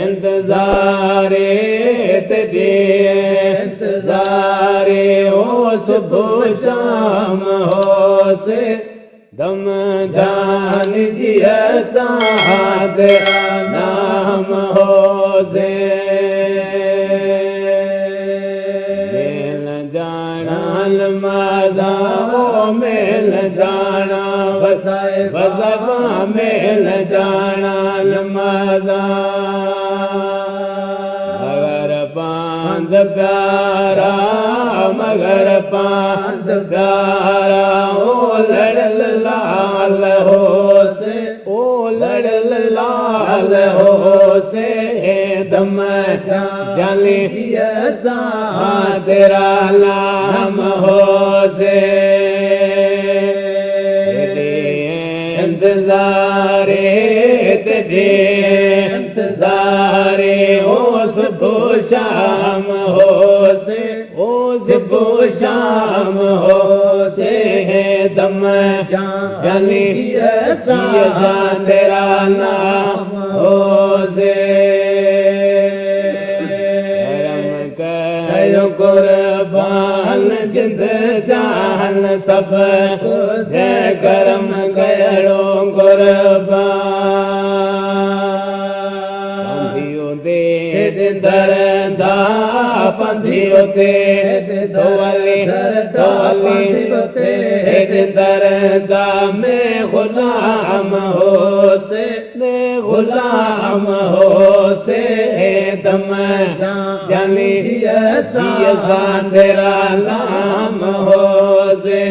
इंतज़ारे तेरे इंतज़ारे हो सुबह शाम हो से दम जान जी असां तेरा नाम हो से मेल जाना लमादा हो मेल जाना वसाए वज़बा मेल जाना लमादा मगर पांद प्यारा मगर पांद प्यारा ओ लड़ लाल हो से ओ लड़ लाल हो से दम जाने असां तेरा नाम हो से इंतज़ारे तेरे इंतज़ारे हो सुबह शाम हो से ओ सुबह शाम हो से दम जाने असां तेरा नाम हो से कुर्बान जिंद जान सब जय करम करो कुर्बान दे दरदा पंधियो ते दोली दोली दरदा में गुलाम हो से गुलाम हो से दम जाने असां तेरा नाम हो से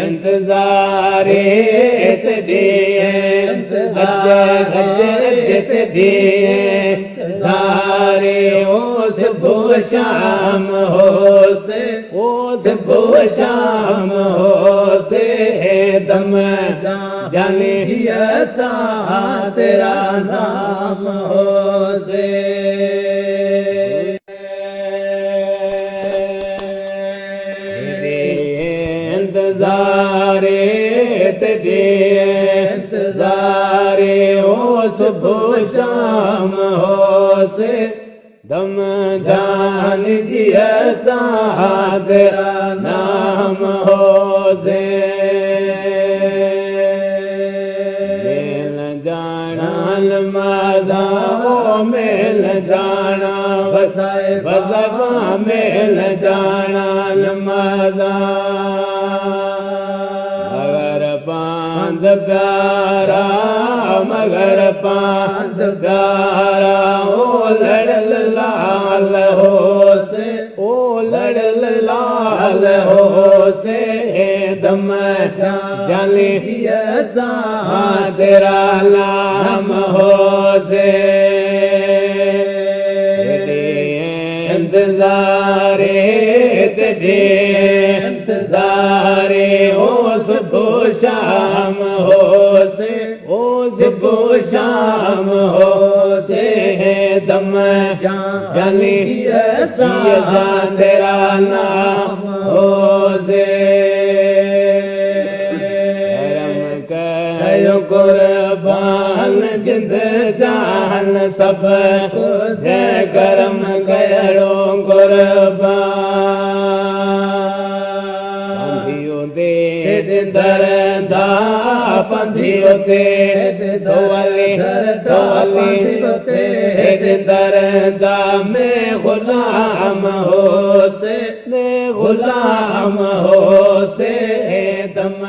इंतज़ारे तेरे इंतज़ारे ओ सुबह शाम हो से ओ सुबह शाम हो से दम जाने असां तेरा नाम हो से इंतज़ारे तेरे इंतज़ारे ओ सुबह शाम हो से दम जान जी असां तेरा नाम हो से मेल जाना लमादा हो मेल जाना वसाए वज़बा मेल जाना लमादा मगर पांद प्यारा मगर पांद प्यारा ओ लड़ लाल हो से ओ लड़ लाल हो से दम जाने असां तेरा नाम हो से इंतज़ारे तेरे इंतज़ारे हो सुबह शाम हो से ओ सुबह शाम हो से दम जाने असां तेरा नाम हो से कुर्बान जिंद जान सब जय करम करो कुर्बान दे दरदा पंधियो ते दोली दोली दरदा में गुलाम हो से गुलाम हो से दम